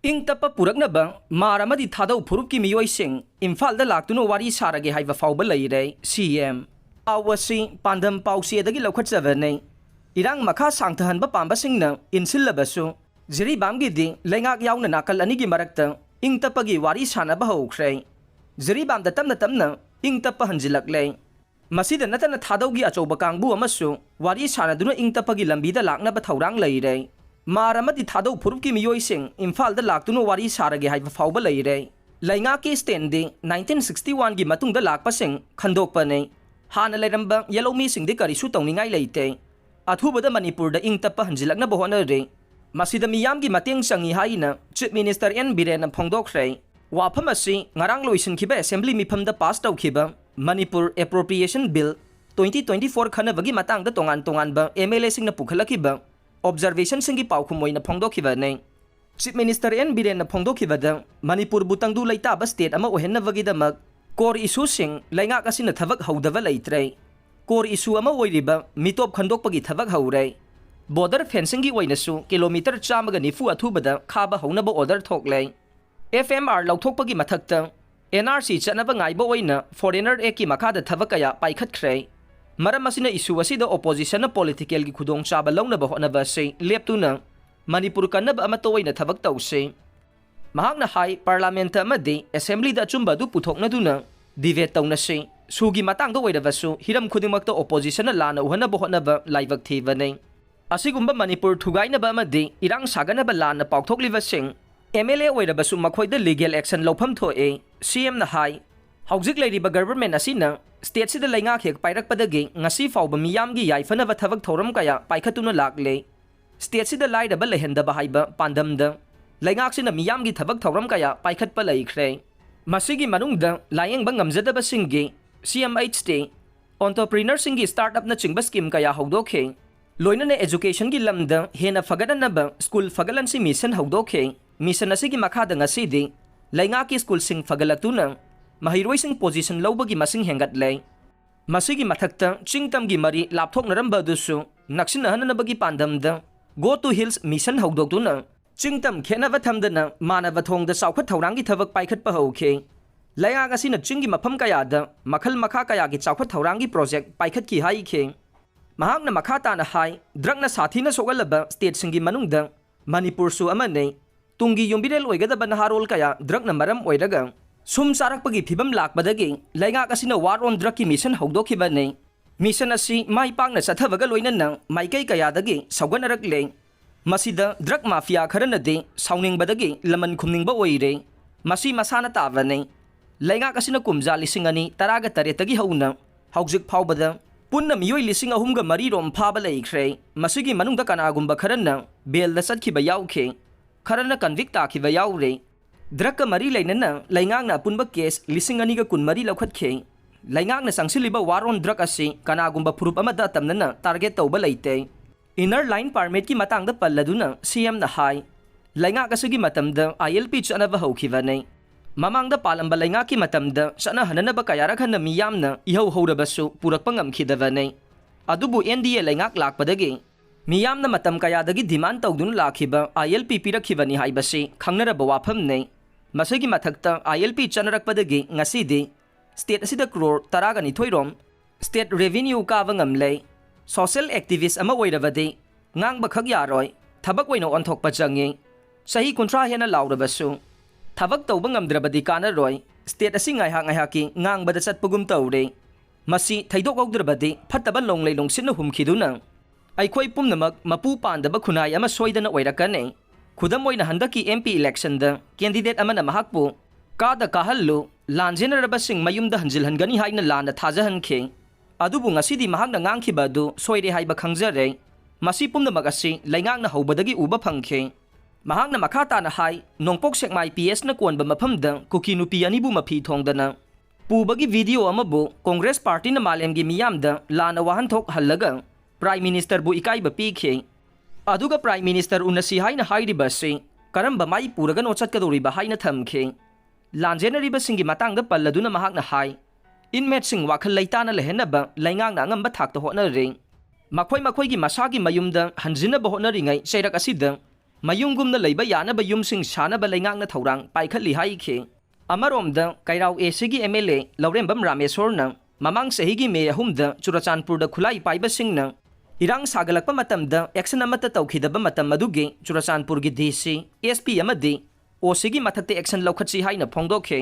ꯏꯪ ꯇꯞꯄ ꯄꯨꯔꯛꯅꯕ ꯃꯥꯔ ꯑꯃꯗꯤ ꯊꯥꯗꯧ ꯐꯨꯔꯨꯞꯀꯤ ꯃꯤꯑꯣꯏꯁꯤꯡ ꯏꯝꯐꯥꯜꯗ ꯂꯥꯛꯇꯨꯅ ꯋꯥꯔꯤ ꯁꯥꯔꯒꯦ ꯍꯥꯏꯕ ꯐꯥꯎꯕ ꯂꯩꯔꯦ ꯁꯤಎಂ ꯄꯥꯎ ꯑꯁꯤ ꯄꯥꯟꯗꯝ ꯄꯥꯎꯆꯦꯗꯒꯤ ꯂꯧꯈꯠꯆꯕꯅꯤ ꯏꯔꯥꯡ ꯃꯈꯥ ꯁꯥꯡꯊꯍꯟꯕ ꯄꯥꯝꯕꯁꯤꯡꯅ ꯏꯟꯁꯤꯜꯂꯕꯁꯨ ꯖꯤꯔꯤꯕꯥꯝꯒꯤꯗꯤ ꯂꯩꯉꯥꯛ ꯌꯥꯎꯅ ꯅꯥꯀꯜ ꯑꯅꯤꯒꯤ ꯃꯔꯛꯇ ꯏꯪ ꯇꯞꯄꯒꯤ ꯋꯥꯔꯤ ꯁꯥꯟꯅꯕ ꯍꯧꯈ꯭ꯔꯦ ꯖꯤꯔꯤꯕꯥꯝꯗ ꯇꯞꯅ ꯇꯞꯅ ꯏꯪ ꯇꯞꯄ ꯍꯟꯖꯤꯜꯂꯛꯂꯦ ꯃꯁꯤꯗ ꯅꯠꯇꯅ ꯊꯥꯗꯧꯒꯤ ꯑꯆꯧꯕ ꯀꯥꯡꯕꯨ ꯑꯃꯁꯨ ꯋꯥꯔꯤ ꯁꯥꯟꯅꯗꯨꯅ ꯏꯪ ꯇꯞꯄꯒꯤ ꯂꯝꯕꯤꯗ ꯂꯥꯛꯅꯕ ꯊꯧꯔꯥꯡ ꯂꯩꯔꯦ ꯃꯥꯔ ꯑꯃꯗꯤ ꯊꯥꯗꯧ ꯐꯨꯔꯨꯞꯀꯤ ꯃꯤꯑꯣꯏꯁꯤꯡ ꯏꯝꯐꯥꯜꯗ ꯂꯥꯛꯇꯨꯅ ꯋꯥꯔꯤ ꯁꯥꯔꯒꯦ ꯍꯥꯏꯕ ꯐꯥꯎꯕ ꯂꯩꯔꯦ ꯂꯩꯉꯥꯛꯀꯤ ꯁ꯭ꯇꯦꯟꯗꯤ 1961ꯒꯤ ꯃꯇꯨꯡꯗ ꯂꯥꯛꯄꯁꯤꯡ ꯈꯟꯗꯣꯛꯄꯅꯤ ꯍꯥꯟꯅ ꯂꯩꯔꯝꯕ ꯌꯦꯜꯂꯧꯃꯤꯁꯤꯡꯗꯤ ꯀꯔꯤꯁꯨ ꯇꯧꯅꯤꯡꯉꯥꯏ ꯂꯩꯇꯦ ꯑꯊꯨꯕꯗ ꯃꯅꯤꯄꯨꯔꯗ ꯏꯪ ꯇꯞꯄ ꯍꯟꯖꯤꯜꯂꯛꯅꯕ ꯍꯣꯠꯅꯔꯤ ꯃꯁꯤꯗ ꯃꯤꯌꯥꯝꯒꯤ ꯃꯇꯦꯡ ꯆꯪꯏ ꯍꯥꯏꯅ ꯆꯤꯐ ꯃꯤꯅꯤꯁꯇꯔ ꯑꯦꯟ ꯕꯤꯔꯦꯟꯅ ꯐꯣꯡꯗꯣꯛꯈ꯭ꯔꯦ ꯋꯥꯐꯝ ꯑꯁꯤ ꯉꯔꯥꯡ ꯂꯣꯏꯁꯤꯟꯈꯤꯕ ꯑꯦꯁꯦꯝꯕ꯭ꯂꯤ ꯃꯤꯐꯝꯗ ꯄꯥꯁ ꯇꯧꯈꯤꯕ ꯃꯅꯤꯄꯨꯔ ꯑꯦꯄ꯭ꯔꯣꯄ꯭ꯔꯤꯌꯦꯁꯟ ꯕꯤꯜ 2024 ꯈꯟꯅꯕꯒꯤ ꯃꯇꯥꯡꯗ ꯇꯣꯉꯥꯟꯕ MLAꯁꯤꯡꯅ ꯄꯨꯈꯠꯂꯛꯈꯤꯕ ꯑꯣꯕꯖꯔꯕꯦꯁꯟꯁꯤꯡꯒꯤ ꯄꯥꯎꯈꯨꯝ ꯑꯣꯏꯅ ꯐꯣꯡꯗꯣꯛꯈꯤꯕꯅꯤ ꯆꯤꯐ ꯃꯤꯅꯤꯁꯇꯔ ꯑꯦꯟ ꯕꯤꯔꯦꯟꯅ ꯐꯣꯡꯗꯣꯛꯈꯤꯕꯗ ꯃꯅꯤꯄꯨꯔꯕꯨ ꯇꯪꯗꯨ ꯂꯩꯇꯥꯕ ꯁ꯭ꯇꯦꯠ ꯑꯃ ꯑꯣꯏꯍꯟꯅꯕꯒꯤꯗꯃꯛ ꯀꯣꯔ ꯏꯁꯨꯁꯤꯡ ꯂꯩꯉꯥꯛ ꯑꯁꯤꯅ ꯊꯕꯛ ꯍꯧꯗꯕ ꯂꯩꯇ꯭ꯔꯦ ꯀꯣꯔ ꯏꯁꯨ ꯑꯃ ꯑꯣꯏꯔꯤꯕ ꯃꯤꯇꯣꯞ ꯈꯟꯗꯣꯛꯄꯒꯤ ꯊꯕꯛ ꯍꯧꯔꯦ ꯕꯣर्डर फेंसिंग की ओइनसु किलोमीटर 190 अथुबदा खाबा हौनब ऑर्डर थोकले FMR लौथोकपगी मथक्ता NRC चनब गाइबो ओइना फॉरेनर एक की मखादा थबक कया पाइखतख्रे मरम असिना इशू असिदा ओपोजिशन पॉलिटिकल की खुदोंग चाबा लौनब होनब से लेप्तुना मणिपुर कन्नब अमतो ओइना थबक तौसे महागना हाई पार्लियामेंट अमदि असेंबली दा अचुंबदु पुथोकनदुना डिबेट तौनसे सुगी मतांग ओइरबसु हिरम खुदिमक्ता ओपोजिशन लाना उहनब होनब लाइवक थीबने असिगुंबा मणिपुर थुगाइनबा अमदि इरांग सागनबा लाना पाउथोकलिबसिंग MLA ओइरबसु मखोइदा लीगल एक्शन लौफम थोए CM ना हाई हौजिक लेरिबा गवर्नमेंट असिना स्टेट सिदा लैंगा हेक पाइरकपदगी ngasi फाउबा मियामगी याइफनबा थबक थौरम कया पाइखतुना लाकले स्टेट सिदा लाइदबा लेहनदबा हाइबा पांदमदा लैंगाक सिना मियामगी थबक थौरम कया पाइखतपा लैख्रे मसिगी मनुंगदा लायेंगबा ngamjadaba सिंगी CMH ते एंटरप्रेन्योर सिंगी स्टार्टअप ना चिंगबा स्कीम कया हौदोखे लोइनने एजुकेशन की लमदा हेना फगदनबा स्कूल फगलनसी मिशन हौदोखे मिशन असिगी मखादा ngasiदी लैंगा की स्कूल सिंग फगलक्तुना महिरोइसिंग पोजीशन लौबगी मसिंग हेंगतले मसिगी मथक्ता चिंगतमगी मरी लापथोकनरंबदुसु नक्सिनहननबगी पांदमदा गो टू हिल्स मिशन हौदोक्तुना चिंगतम खेनबा थमदना मानव थोंगदा साउखत थौरांगी थबक पाइखतपा हौखे लैंगा असिना चिंगी मफम कयादा मखल मखा कयागी साउखत थौरांगी प्रोजेक्ट पाइखतकी हाइखे महांगना मखाताना हाई द्रगना साथीना सोगलबा स्टेट सिंगी मनुंगदा मणिपुर सु अमने तुंगी युम्बिरेल ओइगदबा नहारोल कया द्रगना मरम ओइरगा सुम चारकपगी फिबम लाकबदगी लैंगाक असिना वार ऑन ड्रग की मिशन हौदोखिबने मिशन असि माइ पांगना चथबगा लोइनना माइकै कयादगी सौगनरकले मसिदा ड्रग माफिया खरनदे साउनिंगबदगी लमन खुमनिंगबा ओइरे मसि मसाना ताबने लैंगाक असिना कुमजा 2013 हौना हौजिक फाउबदा पुन्ना मियोइ 3,000 रोम फाबा लैख्रे मसिगी मनुंगदा कनागुंबा खरना बेलदा चतखिबा याउखे खरना कन्विक ताखिबा याउरे ड्रग का मरी लैनना लैंगांगना पुनबा केस 2,020 लौखतखे लैंगांगना संगसिलिबा वार ऑन ड्रग असि कनागुंबा फुरुप अमदा तमनना टारगेट तौबा लैते इनर लाइन परमिट की मतंगदा पल्लदुना CM ना हाई लैंगाक असigi मतमदा ILP चनबा हौखिबने ममांगदा पालंबा लैंगाक की मतमदा चना हननबा कयारक हन मियामना इहौ हौरबसु पुरकपा ngamkhidabane अदुबु NDA लैंगाक लाकपदगी मियामना मतम कयादगी डिमांड तौदुना लाखिबा ILP पिरखिबनी हाइबसि खंगनरबा वाफमने मसगी मथक्ता ILP चनरकपदगी ngasiदी स्टेट असिदा क्रोर 12 रोम स्टेट रेवेन्यू काबा ngamle सोशल एक्टिविस्ट अमा ओइरबदि ngang खग यारोय थबक ओइनो अनथोकपा चंगी सही 30 हेना लाउरबसु थबक तौबा ngamद्रबदि कानरोय स्टेट असि ngaihak ngaihaki ngangbada चतपगुम तौरे मसि थैदोक औद्रबदि फत्तबा लोंगलै लोंसिन हुमखिदुना अखोई पुमनमक मपू पांदबा खुनाय अमा सोइदना ओइरकने खुदम ओइना हंदकी MP इलेक्शन द कैंडिडेट अमना महाकपु कादा काहल्लु लांजेनरबसिंग मयुमदा हंजिलहनगनी हाइना लाना थाजहनखे अदुबु ngasiदी महाकना ngankhibadu सोइरे हाइबा खंगजरे मसि पुमनमक असि लैंगांगना हौबदगी उबा फंखे महाकना मखाताना हाई नोंगपोक सेकमाई PS ना कोनबा मफमदा कुकी नुपी अनिबु मफी थोंगदना पुबगी वीडियो अमबु कांग्रेस पार्टी ना मालेमगी मियामदा लाना वाहनथोक हल्लगा प्राइम मिनिस्टर बु इकाइबा पीखे अदुगा प्राइम मिनिस्टर उनसी हाइना हाइरिबसि करंबा माई पुरगनो चतकदोरिबा हाइना थमखे लांजेनरिबसिंगी मतंगदा पल्लदुना महाकना हाई इनमेटसिंग वाखल लैताना लेहनबा लैंगांगना अंगंबा थाकता होनरे मखोई मखोईगी मसागी मयुमदा हंजिनबा होनरिङै चैरक असिदा ꯃꯌꯨꯝꯒꯨꯝꯅ ꯂꯩꯕ ꯌꯥꯅꯕ ꯌꯨꯝꯁꯤꯡ ꯁꯥꯅꯕ ꯂꯩꯉꯥꯛꯅ ꯊꯧꯔꯥꯡ ꯄꯥꯏꯈꯠꯂꯤ ꯍꯥꯏꯈꯤ꯫ ꯑꯃꯔꯣꯝꯗ ꯀꯩꯔꯥꯎ ꯑꯦꯁꯤꯒꯤ MLA ꯂꯧꯔꯦꯝꯕꯝ ꯔꯥꯃꯦꯁꯣꯔꯅ ꯃꯃꯥꯡ ꯆꯍꯤꯒꯤ ꯃꯦ 3ꯗ ꯆꯨꯔꯆꯥꯟꯄꯨꯔꯗ ꯈꯨꯠꯂꯥꯏ ꯄꯥꯏꯕꯁꯤꯡꯅ ꯏꯔꯥꯡ ꯁꯥꯒꯠꯂꯛꯄ ꯃꯇꯝꯗ ꯑꯦꯛꯁꯟ ꯑꯃꯠꯇ ꯇꯧꯈꯤꯗꯕ ꯃꯇꯝ ꯑꯗꯨꯒꯤ ꯆꯨꯔꯆꯥꯟꯄꯨꯔꯒꯤ DC, SP ꯑꯃꯗꯤ OCꯒꯤ ꯃꯊꯛꯇ ꯑꯦꯛꯁꯟ ꯂꯧꯈꯠꯁꯤ ꯍꯥꯏꯅ ꯐꯣꯡꯗꯣꯛꯈꯤ꯫